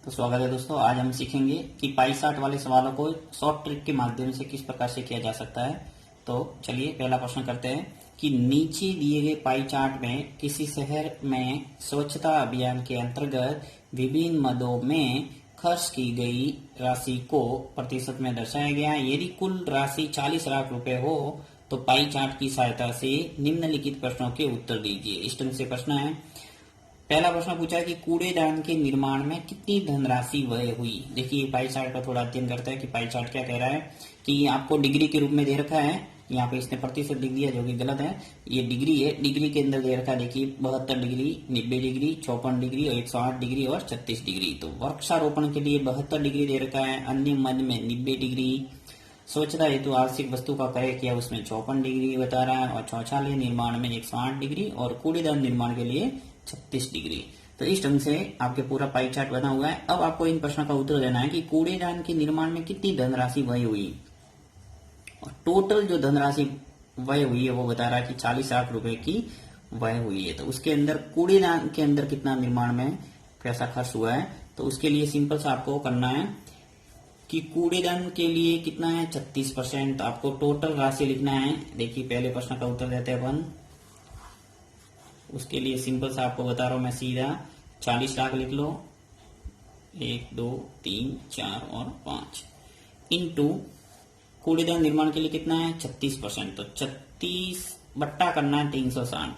तो स्वागत है दोस्तों। आज हम सीखेंगे कि पाई चार्ट वाले सवालों को शॉर्ट ट्रिक के माध्यम से किस प्रकार से किया जा सकता है। तो चलिए पहला प्रश्न करते हैं कि नीचे दिए गए पाई चार्ट में किसी शहर में स्वच्छता अभियान के अंतर्गत विभिन्न मदों में खर्च की गई राशि को प्रतिशत में दर्शाया गया है। यदि कुल राशि 40 लाख रुपए हो तो पाई चार्ट की सहायता से निम्नलिखित प्रश्नों के उत्तर दीजिए। इस ढंग से प्रश्न है। पहला प्रश्न पूछा है कि कूड़ेदान के निर्माण में कितनी धनराशि व्यय हुई। देखिए पाई चार्ट का थोड़ा अध्ययन करते हैं कि पाई चार्ट क्या कह रहा है कि आपको डिग्री के रूप में दे रखा है। यहाँ पे इसने प्रतिशत लिख दिया जो कि गलत है। ये डिग्री है, डिग्री के अंदर दे रखा है। देखिए 72 डिग्री, 90 डिग्री, 54 डिग्री और 108 डिग्री और 36 डिग्री। तो वृक्षारोपण के लिए 72 डिग्री दे रखा है, अन्य मद में 90 डिग्री, स्वच्छता हेतु आवश्यक वस्तु का क्रय किया उसमें 54 डिग्री बता रहा है, और शौचालय निर्माण में 108 डिग्री और कूड़ेदान निर्माण के लिए 36 डिग्री। तो इस ढंग से आपके पूरा पाई चार्ट बना हुआ है। अब आपको इन प्रश्नों का उत्तर देना है कि कूड़ेदान के निर्माण में कितनी धनराशि व्यय हुई, और टोटल जो धनराशि व्यय हुई है वो बता रहा है कि 40 लाख रुपए की व्यय हुई है। तो उसके अंदर कूड़ेदान के अंदर कितना निर्माण में पैसा खर्च हुआ है, तो उसके लिए सिंपल सा आपको करना है कि कूड़ेदान के लिए कितना है 36%। आपको टोटल राशि लिखना है। देखिए पहले प्रश्न का उत्तर देते हैं अपन। उसके लिए सिंपल सा आपको बता रहा हूं मैं सीधा 40 लाख लिख लो, 1 2 3 4 और 5 इंटू कूड़ेदान निर्माण के लिए कितना है 36%। तो 36 बट्टा करना है 360।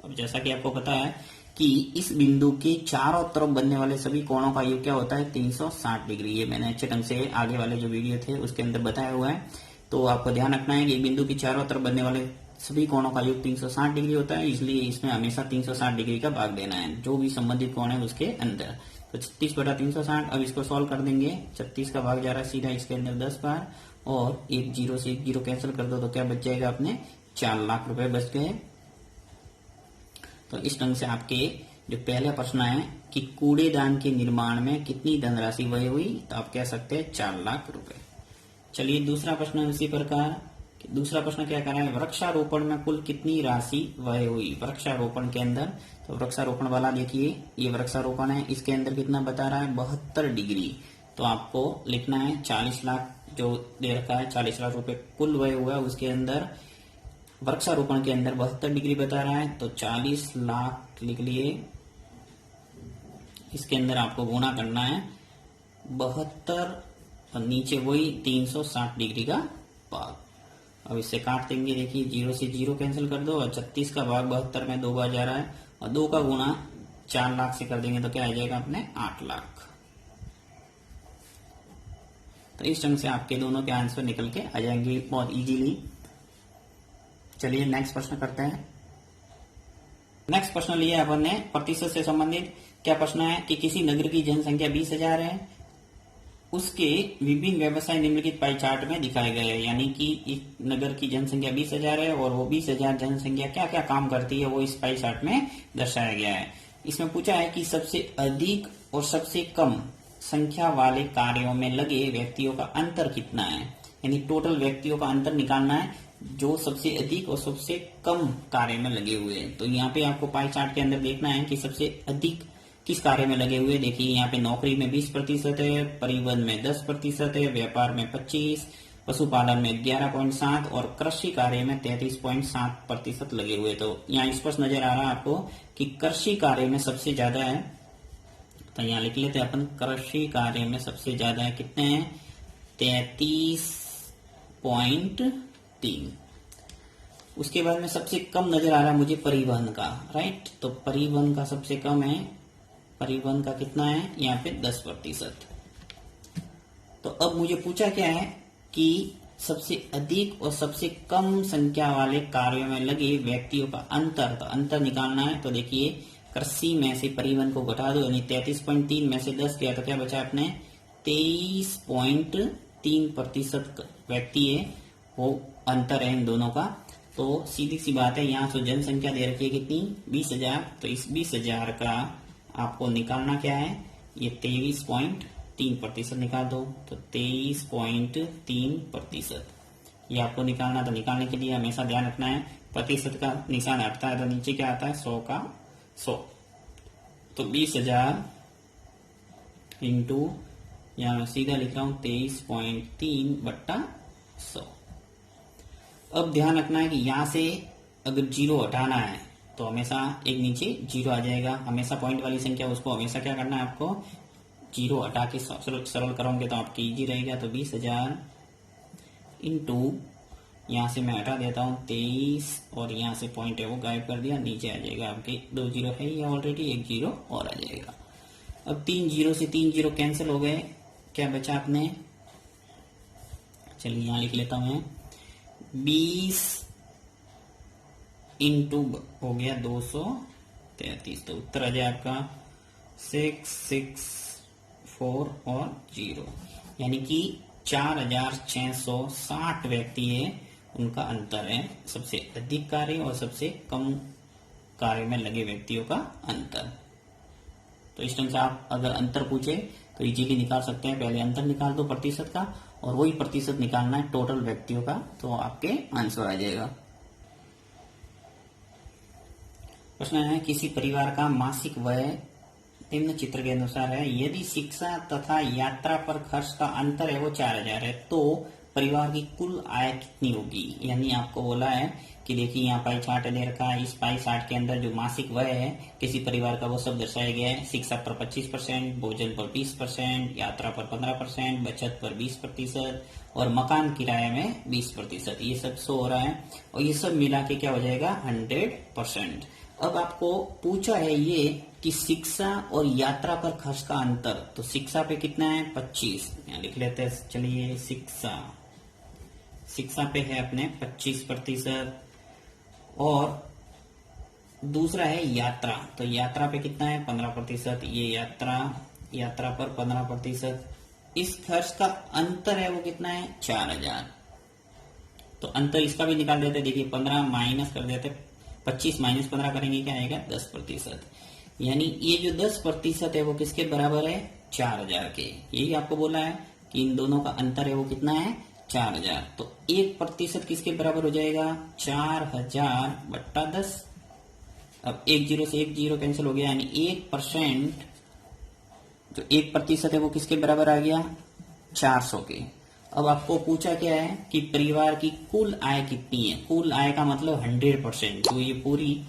अब जैसा कि आपको पता है कि इस बिंदु के चारों तरफ बनने वाले सभी कोणों का योग क्या होता है 360 डिग्री। ये मैंने अच्छे ढंग से आगे वाले जो वीडियो थे उसके अंदर बताया हुआ है। तो आपको ध्यान रखना है कि बिंदु की चारों तरफ बनने वाले सभी कोणों का योग 360 डिग्री होता है, इसलिए इसमें हमेशा 360 डिग्री का भाग देना है जो भी संबंधित कोण है उसके अंदर। तो 36 बटा 360। अब इसको सॉल्व कर देंगे। 36 का भाग जा रहा है सीधा इसके अंदर 10 बार, और एक जीरो से एक जीरो कैंसिल कर दो तो क्या बच जाएगा अपने 4 लाख रुपए बच गए। तो इस ढंग से आपके जो पहला प्रश्न है कि कूड़ेदान के निर्माण में कितनी धनराशि व्यय हुई, तो आप कह सकते हैं 4 लाख रुपए। चलिए दूसरा प्रश्न है उसी प्रकार। दूसरा प्रश्न क्या कर रहा है, वृक्षारोपण में कुल कितनी राशि व्यय हुई वृक्षारोपण के अंदर। तो वृक्षारोपण वाला देखिए ये वृक्षारोपण है, इसके अंदर कितना बता रहा है 72 डिग्री। तो आपको लिखना है 40 लाख जो दे रखा है 40 लाख रुपए कुल व्यय हुआ है, उसके अंदर वृक्षारोपण के अंदर 72 डिग्री बता रहा है। तो 40 लाख लिख लिए, इसके अंदर आपको गुणा करना है 72 और नीचे वही 360 डिग्री का भाग। अब इससे काट देंगे। देखिए जीरो से जीरो कैंसिल कर दो, और 36 का भाग 72 में 2 बार जा रहा है, और 2 का गुणा 4 लाख से कर देंगे तो क्या आ जाएगा अपने 8 लाख। तो इस ढंग से आपके दोनों के आंसर निकल के आ जाएंगे बहुत इजीली। चलिए नेक्स्ट प्रश्न करते हैं। नेक्स्ट प्रश्न लिया अपन ने प्रतिशत से संबंधित। क्या प्रश्न है कि किसी नगर की जनसंख्या 20,000 है, उसके विभिन्न व्यवसाय निम्नलिखित पाई चार्ट में दिखाए गए हैं। यानी कि इस नगर की जनसंख्या 20,000 है और वो 20,000 जनसंख्या क्या क्या काम करती है वो इस पाई चार्ट में दर्शाया गया है। इसमें पूछा है कि सबसे अधिक और सबसे कम संख्या वाले कार्यों में लगे व्यक्तियों का अंतर कितना है। यानी टोटल व्यक्तियों का अंतर निकालना है जो सबसे अधिक और सबसे कम कार्य में लगे हुए हैं। तो यहाँ पे आपको पाई चार्ट के अंदर देखना है कि सबसे अधिक किस कार्य में लगे हुए। देखिए यहाँ पे नौकरी में 20% है, परिवहन में 10% है, व्यापार में 25%, पशुपालन में 11.7% और कृषि कार्य में 33.7% लगे हुए। तो यहाँ स्पष्ट नजर आ रहा है आपको कि कृषि कार्य में सबसे ज्यादा है। तो यहाँ लिख लेते हैं अपन, कृषि कार्य में सबसे ज्यादा है, कितने हैं 33.3। उसके बाद में सबसे कम नजर आ रहा है मुझे परिवहन का, राइट। तो परिवहन का सबसे कम है, परिवहन का कितना है यहाँ पे 10%। तो अब मुझे पूछा क्या है कि सबसे अधिक और सबसे कम संख्या वाले कार्यों में लगे व्यक्तियों का अंतर। तो अंतर निकालना है। तो देखिए कृषि में से परिवहन को घटा दो, यानी 33.3 में से 10 गया तो क्या बचा अपने 23.3% व्यक्ति है, वो अंतर है इन दोनों का। तो सीधी सी बात है, यहाँ से जनसंख्या दे रखी है कितनी 20,000। तो इस 20,000 का आपको निकालना क्या है, ये 23.3% निकाल दो। तो 23.3% ये आपको निकालना। तो निकालने के लिए हमेशा ध्यान रखना है प्रतिशत का निशान हटता है तो नीचे क्या आता है 100 का 100। तो 20,000 इंटू, यहाँ मैं सीधा लिख रहा हूं 23.3/100। अब ध्यान रखना है कि यहां से अगर जीरो हटाना है तो हमेशा एक नीचे जीरो आ जाएगा। हमेशा पॉइंट वाली संख्या उसको हमेशा क्या करना है, आपको जीरो हटा के सरल करोगे तो आपकी इजी रहेगा। तो 20,000 इंटू, यहाँ से मैं हटा देता हूँ 23 और यहाँ से पॉइंट है वो गायब कर दिया, नीचे आ जाएगा आपके 2 जीरो है ये ऑलरेडी, 1 जीरो और आ जाएगा। अब 3 जीरो से 3 जीरो कैंसिल हो गए, क्या बचा अपने, चलिए यहाँ लिख लेता हूँ मैं, 20 इंटू हो गया 233। तो उत्तर आ जाए आपका 664 और 0, यानी कि 4,660 व्यक्ति है, उनका अंतर है। सबसे अधिक कार्य और सबसे कम कार्य में लगे व्यक्तियों का अंतर। तो इस ढंग से आप अगर अंतर पूछे तो इजीली निकाल सकते हैं। पहले अंतर निकाल दो प्रतिशत का, और वही प्रतिशत निकालना है टोटल व्यक्तियों का, तो आपके आंसर आ जाएगा। प्रश्न है, किसी परिवार का मासिक व्यय निम्न चित्र के अनुसार है। यदि शिक्षा तथा यात्रा पर खर्च का अंतर है वो 4,000 है, तो परिवार की कुल आय कितनी होगी। यानी आपको बोला है कि देखिए यहाँ पाई चार्ट दे रखा है, इस पाई चार्ट के अंदर जो मासिक व्यय है किसी परिवार का वो सब दर्शाया गया है। शिक्षा पर 25%, भोजन पर 20%, यात्रा पर 15%, बचत पर 20% और मकान किराए में 20%, ये सब शो हो रहा है। और ये सब मिला के क्या हो जाएगा, 100%। अब आपको पूछा है ये कि शिक्षा और यात्रा पर खर्च का अंतर, तो शिक्षा पे कितना है 25, यहाँ लिख लेते हैं। चलिए शिक्षा पे है अपने 25%, और दूसरा है यात्रा, तो यात्रा पे कितना है 15%, ये यात्रा पर 15%। इस खर्च का अंतर है वो कितना है 4,000। तो अंतर इसका भी निकाल देते, देखिए 15 माइनस कर देते, 25 माइनस 15 करेंगे क्या आएगा 10%। यानी ये जो 10% है वो किसके बराबर है 4,000 के। यही आपको बोला है कि इन दोनों का अंतर है वो कितना है 4,000। तो 1% किसके बराबर हो जाएगा 4,000/10। अब 1 जीरो से 1 जीरो कैंसिल हो गया, यानी 1%, जो 1% है वो किसके बराबर आ गया 400 के। अब आपको पूछा क्या है कि परिवार की कुल आय कितनी है। कुल आय का मतलब 100%, तो ये पूरी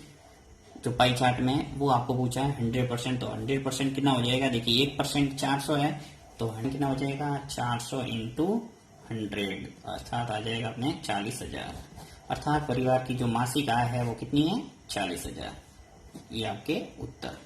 जो पाई चार्ट में वो आपको पूछा है 100%। तो 100% कितना हो जाएगा, देखिए 1% 400 है, तो कितना हो जाएगा 400 इंटू 100, अर्थात आ जाएगा अपने 40,000। अर्थात परिवार की जो मासिक आय है वो कितनी है 40,000। ये आपके उत्तर।